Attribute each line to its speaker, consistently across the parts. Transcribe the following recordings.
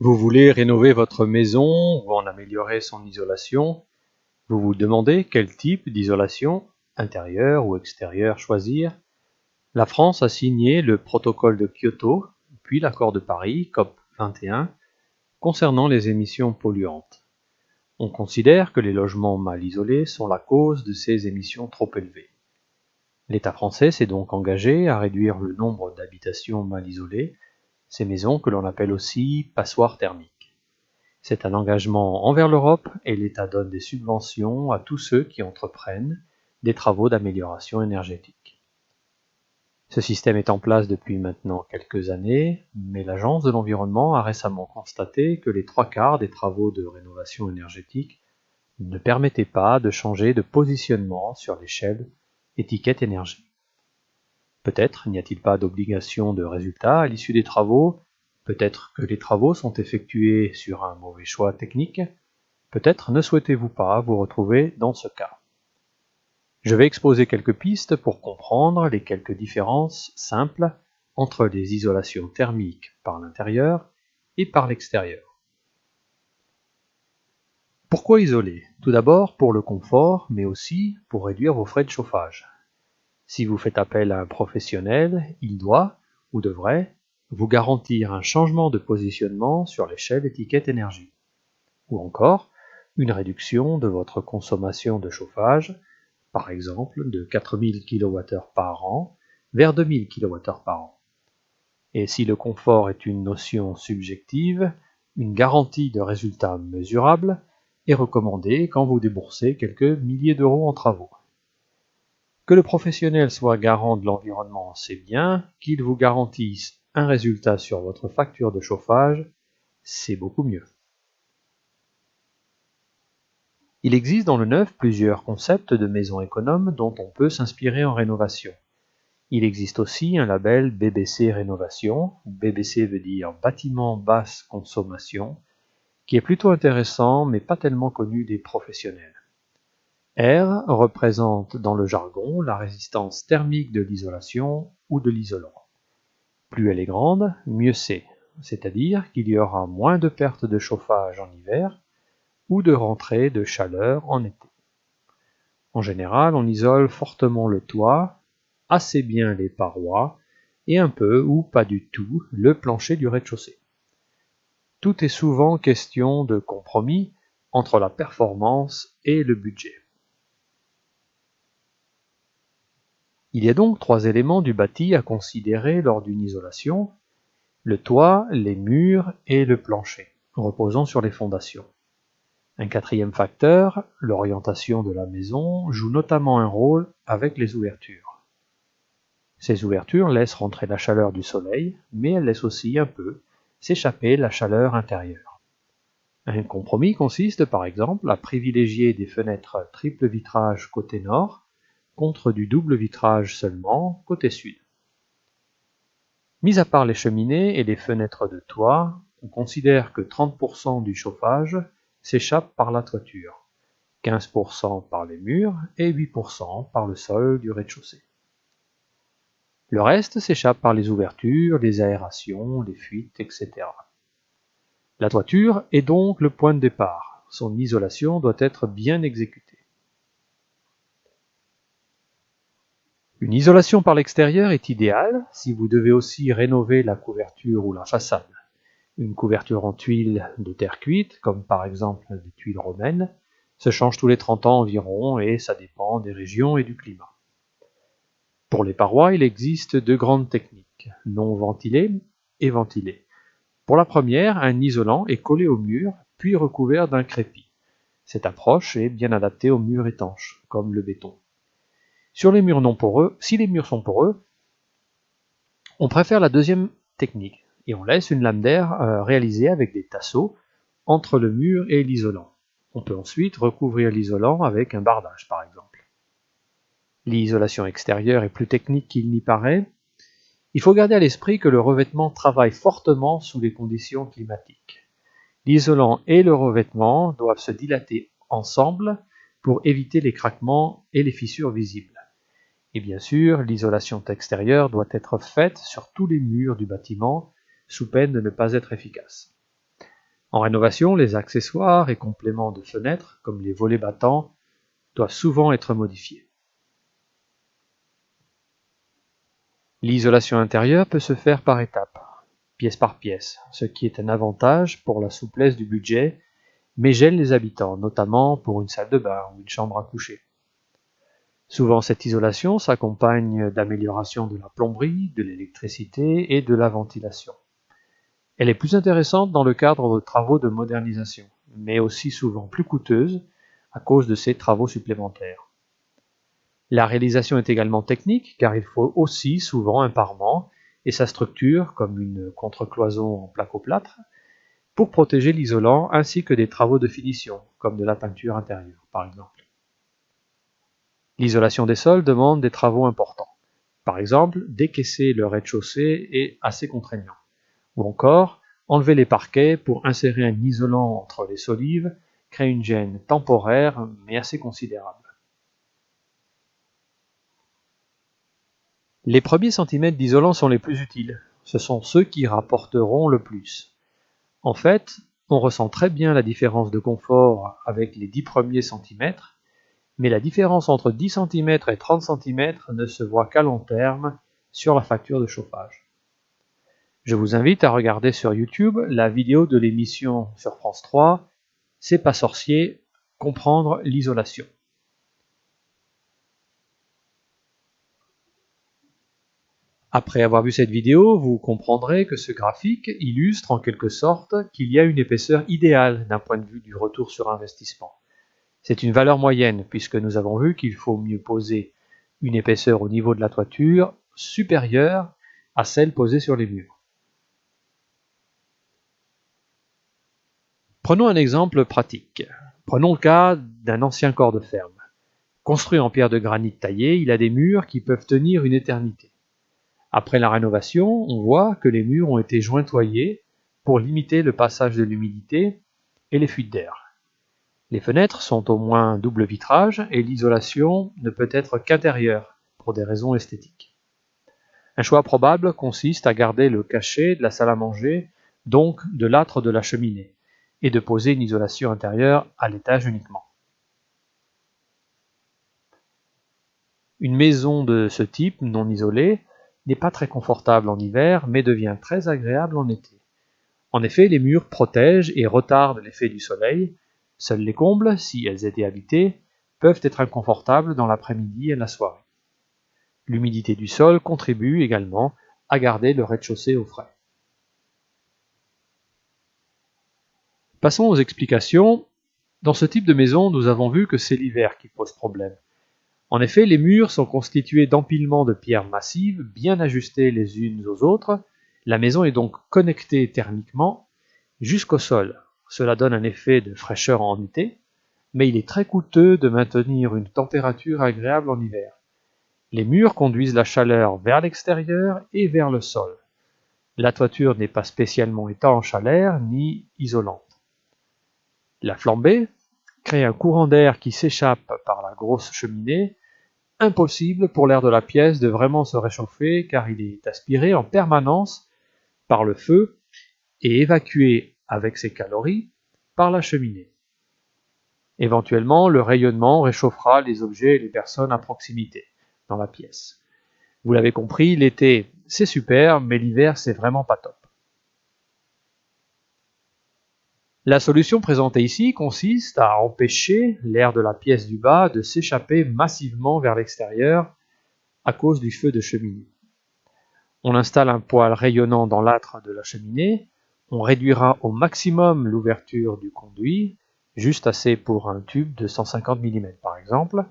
Speaker 1: Vous voulez rénover votre maison ou en améliorer son isolation. Vous vous demandez quel type d'isolation, intérieure ou extérieure, choisir. La France a signé le protocole de Kyoto, puis l'accord de Paris, COP 21, concernant les émissions polluantes. On considère que les logements mal isolés sont la cause de ces émissions trop élevées. L'État français s'est donc engagé à réduire le nombre d'habitations mal isolées, ces maisons que l'on appelle aussi passoires thermiques. C'est un engagement envers l'Europe et l'État donne des subventions à tous ceux qui entreprennent des travaux d'amélioration énergétique. Ce système est en place depuis maintenant quelques années, mais l'Agence de l'environnement a récemment constaté que les 3/4 des travaux de rénovation énergétique ne permettaient pas de changer de positionnement sur l'échelle étiquette énergie. Peut-être n'y a-t-il pas d'obligation de résultat à l'issue des travaux, peut-être que les travaux sont effectués sur un mauvais choix technique, peut-être ne souhaitez-vous pas vous retrouver dans ce cas. Je vais exposer quelques pistes pour comprendre les quelques différences simples entre les isolations thermiques par l'intérieur et par l'extérieur. Pourquoi isoler? Tout d'abord pour le confort, mais aussi pour réduire vos frais de chauffage. Si vous faites appel à un professionnel, il doit, ou devrait, vous garantir un changement de positionnement sur l'échelle étiquette énergie, ou encore une réduction de votre consommation de chauffage, par exemple de 4000 kWh par an vers 2000 kWh par an. Et si le confort est une notion subjective, une garantie de résultats mesurables est recommandée quand vous déboursez quelques milliers d'euros en travaux. Que le professionnel soit garant de l'environnement, c'est bien, qu'il vous garantisse un résultat sur votre facture de chauffage, c'est beaucoup mieux. Il existe dans le neuf plusieurs concepts de maisons économes dont on peut s'inspirer en rénovation. Il existe aussi un label BBC Rénovation, BBC veut dire bâtiment basse consommation, qui est plutôt intéressant mais pas tellement connu des professionnels. R représente dans le jargon la résistance thermique de l'isolation ou de l'isolant. Plus elle est grande, mieux c'est-à-dire qu'il y aura moins de pertes de chauffage en hiver ou de rentrée de chaleur en été. En général, on isole fortement le toit, assez bien les parois et un peu ou pas du tout le plancher du rez-de-chaussée. Tout est souvent question de compromis entre la performance et le budget. Il y a donc 3 éléments du bâti à considérer lors d'une isolation: le toit, les murs et le plancher, reposant sur les fondations. Un 4e facteur, l'orientation de la maison, joue notamment un rôle avec les ouvertures. Ces ouvertures laissent rentrer la chaleur du soleil, mais elles laissent aussi un peu s'échapper la chaleur intérieure. Un compromis consiste par exemple à privilégier des fenêtres triple vitrage côté nord contre du double vitrage seulement côté sud. Mis à part les cheminées et les fenêtres de toit, on considère que 30% du chauffage s'échappe par la toiture, 15% par les murs et 8% par le sol du rez-de-chaussée. Le reste s'échappe par les ouvertures, les aérations, les fuites, etc. La toiture est donc le point de départ. Son isolation doit être bien exécutée. Une isolation par l'extérieur est idéale si vous devez aussi rénover la couverture ou la façade. Une couverture en tuiles de terre cuite, comme par exemple des tuiles romaines, se change tous les 30 ans environ et ça dépend des régions et du climat. Pour les parois, il existe 2 grandes techniques, non ventilées et ventilées. Pour la première, un isolant est collé au mur, puis recouvert d'un crépi. Cette approche est bien adaptée aux murs étanches, comme le béton. Sur les murs non poreux, si les murs sont poreux, on préfère la deuxième technique et on laisse une lame d'air réalisée avec des tasseaux entre le mur et l'isolant. On peut ensuite recouvrir l'isolant avec un bardage par exemple. L'isolation extérieure est plus technique qu'il n'y paraît. Il faut garder à l'esprit que le revêtement travaille fortement sous les conditions climatiques. L'isolant et le revêtement doivent se dilater ensemble pour éviter les craquements et les fissures visibles. Et bien sûr, l'isolation extérieure doit être faite sur tous les murs du bâtiment, sous peine de ne pas être efficace. En rénovation, les accessoires et compléments de fenêtres, comme les volets battants, doivent souvent être modifiés. L'isolation intérieure peut se faire par étapes, pièce par pièce, ce qui est un avantage pour la souplesse du budget, mais gêne les habitants, notamment pour une salle de bain ou une chambre à coucher. Souvent, cette isolation s'accompagne d'améliorations de la plomberie, de l'électricité et de la ventilation. Elle est plus intéressante dans le cadre de travaux de modernisation, mais aussi souvent plus coûteuse à cause de ces travaux supplémentaires. La réalisation est également technique car il faut aussi souvent un parement et sa structure, comme une contre-cloison en placo-plâtre, pour protéger l'isolant ainsi que des travaux de finition, comme de la peinture intérieure par exemple. L'isolation des sols demande des travaux importants. Par exemple, décaisser le rez-de-chaussée est assez contraignant. Ou encore, enlever les parquets pour insérer un isolant entre les solives crée une gêne temporaire mais assez considérable. Les premiers centimètres d'isolant sont les plus utiles. Ce sont ceux qui rapporteront le plus. En fait, on ressent très bien la différence de confort avec les 10 premiers centimètres, mais la différence entre 10 cm et 30 cm ne se voit qu'à long terme sur la facture de chauffage. Je vous invite à regarder sur YouTube la vidéo de l'émission sur France 3 « C'est pas sorcier, comprendre l'isolation ». Après avoir vu cette vidéo, vous comprendrez que ce graphique illustre en quelque sorte qu'il y a une épaisseur idéale d'un point de vue du retour sur investissement. C'est une valeur moyenne puisque nous avons vu qu'il faut mieux poser une épaisseur au niveau de la toiture supérieure à celle posée sur les murs. Prenons un exemple pratique. Prenons le cas d'un ancien corps de ferme. Construit en pierre de granit taillée, il a des murs qui peuvent tenir une éternité. Après la rénovation, on voit que les murs ont été jointoyés pour limiter le passage de l'humidité et les fuites d'air. Les fenêtres sont au moins double vitrage et l'isolation ne peut être qu'intérieure pour des raisons esthétiques. Un choix probable consiste à garder le cachet de la salle à manger, donc de l'âtre de la cheminée, et de poser une isolation intérieure à l'étage uniquement. Une maison de ce type, non isolée, n'est pas très confortable en hiver, mais devient très agréable en été. En effet, les murs protègent et retardent l'effet du soleil. Seuls les combles, si elles étaient habitées, peuvent être inconfortables dans l'après-midi et la soirée. L'humidité du sol contribue également à garder le rez-de-chaussée au frais. Passons aux explications. Dans ce type de maison, nous avons vu que c'est l'hiver qui pose problème. En effet, les murs sont constitués d'empilements de pierres massives, bien ajustées les unes aux autres. La maison est donc connectée thermiquement jusqu'au sol. Cela donne un effet de fraîcheur en été, mais il est très coûteux de maintenir une température agréable en hiver. Les murs conduisent la chaleur vers l'extérieur et vers le sol. La toiture n'est pas spécialement étanche à l'air ni isolante. La flambée crée un courant d'air qui s'échappe par la grosse cheminée. Impossible pour l'air de la pièce de vraiment se réchauffer car il est aspiré en permanence par le feu et évacué avec ses calories par la cheminée. Éventuellement, le rayonnement réchauffera les objets et les personnes à proximité dans la pièce. Vous l'avez compris, l'été c'est super, mais l'hiver c'est vraiment pas top. La solution présentée ici consiste à empêcher l'air de la pièce du bas de s'échapper massivement vers l'extérieur à cause du feu de cheminée. On installe un poêle rayonnant dans l'âtre de la cheminée, on réduira au maximum l'ouverture du conduit, juste assez pour un tube de 150 mm par exemple,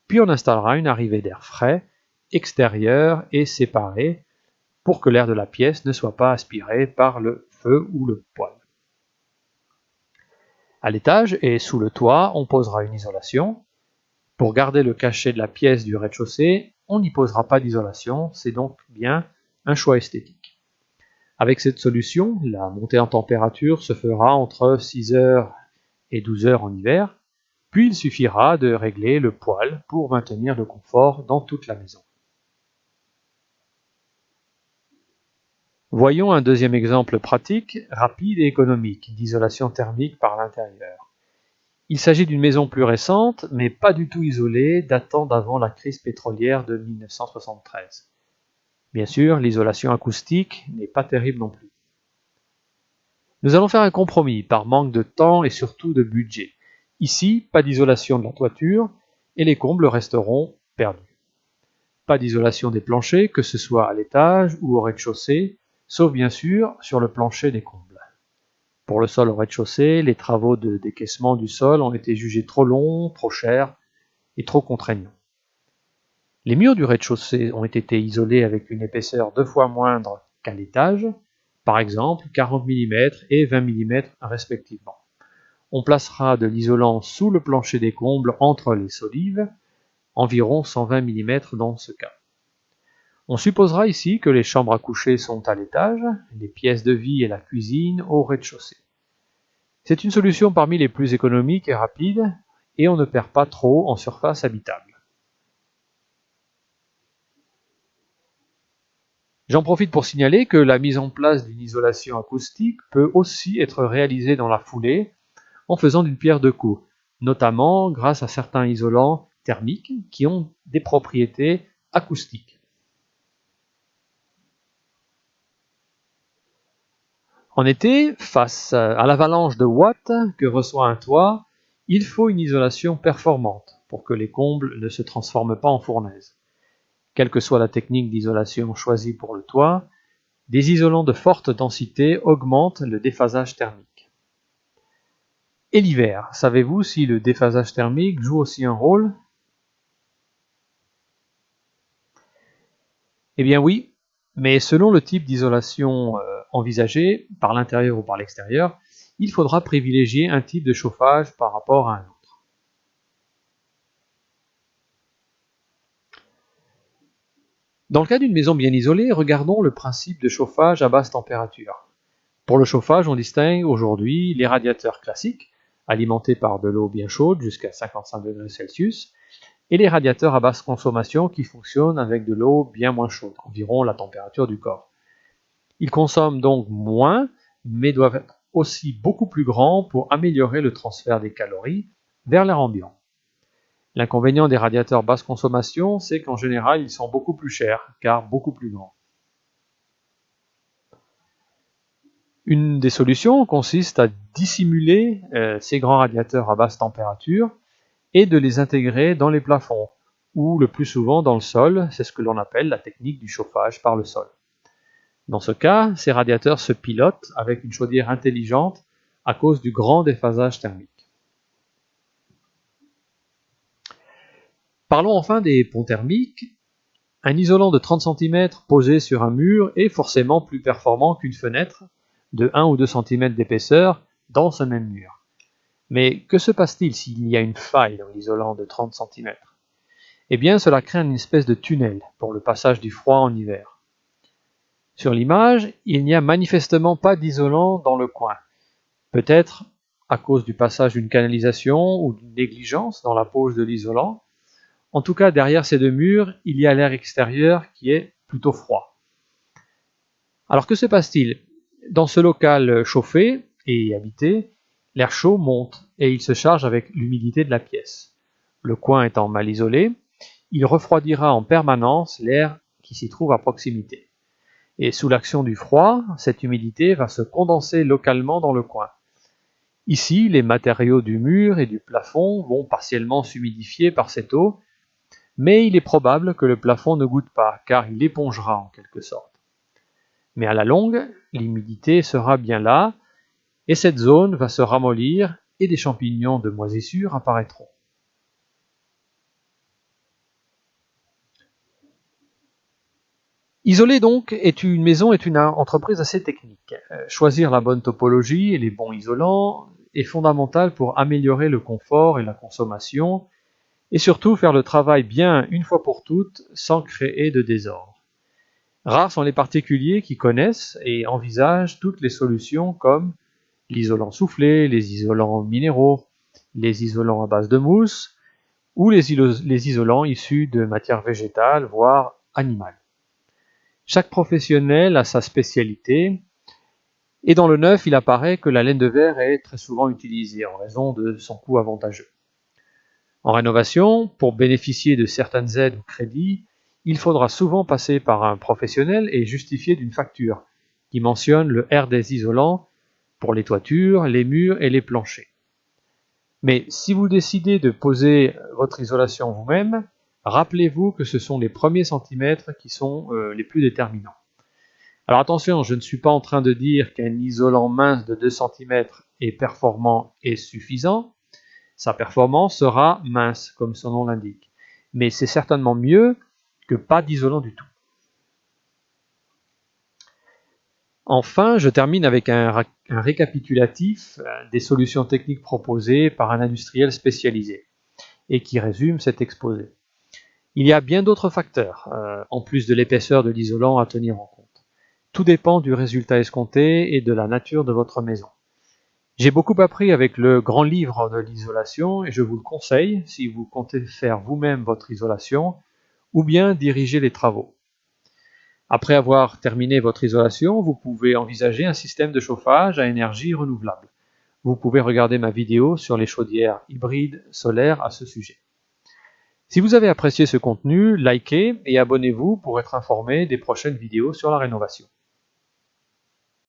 Speaker 1: puis on installera une arrivée d'air frais, extérieur et séparé, pour que l'air de la pièce ne soit pas aspiré par le feu ou le poêle. À l'étage et sous le toit, on posera une isolation. Pour garder le cachet de la pièce du rez-de-chaussée, on n'y posera pas d'isolation, c'est donc bien un choix esthétique. Avec cette solution, la montée en température se fera entre 6 heures et 12 heures en hiver, puis il suffira de régler le poêle pour maintenir le confort dans toute la maison. Voyons un deuxième exemple pratique, rapide et économique, d'isolation thermique par l'intérieur. Il s'agit d'une maison plus récente, mais pas du tout isolée, datant d'avant la crise pétrolière de 1973. Bien sûr, l'isolation acoustique n'est pas terrible non plus. Nous allons faire un compromis par manque de temps et surtout de budget. Ici, pas d'isolation de la toiture et les combles resteront perdus. Pas d'isolation des planchers, que ce soit à l'étage ou au rez-de-chaussée, sauf bien sûr sur le plancher des combles. Pour le sol au rez-de-chaussée, les travaux de décaissement du sol ont été jugés trop longs, trop chers et trop contraignants. Les murs du rez-de-chaussée ont été isolés avec une épaisseur 2 fois moindre qu'à l'étage, par exemple 40 mm et 20 mm respectivement. On placera de l'isolant sous le plancher des combles entre les solives, environ 120 mm dans ce cas. On supposera ici que les chambres à coucher sont à l'étage, les pièces de vie et la cuisine au rez-de-chaussée. C'est une solution parmi les plus économiques et rapides, et on ne perd pas trop en surface habitable. J'en profite pour signaler que la mise en place d'une isolation acoustique peut aussi être réalisée dans la foulée en faisant d'une pierre deux coups, notamment grâce à certains isolants thermiques qui ont des propriétés acoustiques. En été, face à l'avalanche de watts que reçoit un toit, il faut une isolation performante pour que les combles ne se transforment pas en fournaise. Quelle que soit la technique d'isolation choisie pour le toit, des isolants de forte densité augmentent le déphasage thermique. Et l'hiver, savez-vous si le déphasage thermique joue aussi un rôle? Eh bien oui, mais selon le type d'isolation envisagé, par l'intérieur ou par l'extérieur, il faudra privilégier un type de chauffage par rapport à un autre. Dans le cas d'une maison bien isolée, regardons le principe de chauffage à basse température. Pour le chauffage, on distingue aujourd'hui les radiateurs classiques, alimentés par de l'eau bien chaude jusqu'à 55 degrés Celsius, et les radiateurs à basse consommation qui fonctionnent avec de l'eau bien moins chaude, environ la température du corps. Ils consomment donc moins, mais doivent être aussi beaucoup plus grands pour améliorer le transfert des calories vers l'air ambiant. L'inconvénient des radiateurs basse consommation, c'est qu'en général, ils sont beaucoup plus chers, car beaucoup plus grands. Une des solutions consiste à dissimuler ces grands radiateurs à basse température et de les intégrer dans les plafonds, ou le plus souvent dans le sol, c'est ce que l'on appelle la technique du chauffage par le sol. Dans ce cas, ces radiateurs se pilotent avec une chaudière intelligente à cause du grand déphasage thermique. Parlons enfin des ponts thermiques. Un isolant de 30 cm posé sur un mur est forcément plus performant qu'une fenêtre de 1 ou 2 cm d'épaisseur dans ce même mur. Mais que se passe-t-il s'il y a une faille dans l'isolant de 30 cm? Eh bien, cela crée une espèce de tunnel pour le passage du froid en hiver. Sur l'image, il n'y a manifestement pas d'isolant dans le coin. Peut-être à cause du passage d'une canalisation ou d'une négligence dans la pose de l'isolant. En tout cas, derrière ces deux murs, il y a l'air extérieur qui est plutôt froid. Alors que se passe-t-il? Dans ce local chauffé et habité, l'air chaud monte et il se charge avec l'humidité de la pièce. Le coin étant mal isolé, il refroidira en permanence l'air qui s'y trouve à proximité. Et sous l'action du froid, cette humidité va se condenser localement dans le coin. Ici, les matériaux du mur et du plafond vont partiellement s'humidifier par cette eau, mais il est probable que le plafond ne goûte pas, car il épongera en quelque sorte. Mais à la longue, l'humidité sera bien là, et cette zone va se ramollir et des champignons de moisissure apparaîtront. Isoler donc une maison est une entreprise assez technique. Choisir la bonne topologie et les bons isolants est fondamental pour améliorer le confort et la consommation, et surtout faire le travail bien une fois pour toutes sans créer de désordre. Rares sont les particuliers qui connaissent et envisagent toutes les solutions comme l'isolant soufflé, les isolants minéraux, les isolants à base de mousse ou les isolants issus de matières végétales, voire animales. Chaque professionnel a sa spécialité. Et dans le neuf, il apparaît que la laine de verre est très souvent utilisée en raison de son coût avantageux. En rénovation, pour bénéficier de certaines aides ou crédits, il faudra souvent passer par un professionnel et justifier d'une facture qui mentionne le R des isolants pour les toitures, les murs et les planchers. Mais si vous décidez de poser votre isolation vous-même, rappelez-vous que ce sont les premiers centimètres qui sont les plus déterminants. Alors attention, je ne suis pas en train de dire qu'un isolant mince de 2 cm est performant et suffisant. Sa performance sera mince, comme son nom l'indique. Mais c'est certainement mieux que pas d'isolant du tout. Enfin, je termine avec un récapitulatif des solutions techniques proposées par un industriel spécialisé et qui résume cet exposé. Il y a bien d'autres facteurs, en plus de l'épaisseur de l'isolant, à tenir en compte. Tout dépend du résultat escompté et de la nature de votre maison. J'ai beaucoup appris avec le grand livre de l'isolation et je vous le conseille si vous comptez faire vous-même votre isolation ou bien diriger les travaux. Après avoir terminé votre isolation, vous pouvez envisager un système de chauffage à énergie renouvelable. Vous pouvez regarder ma vidéo sur les chaudières hybrides solaires à ce sujet. Si vous avez apprécié ce contenu, likez et abonnez-vous pour être informé des prochaines vidéos sur la rénovation.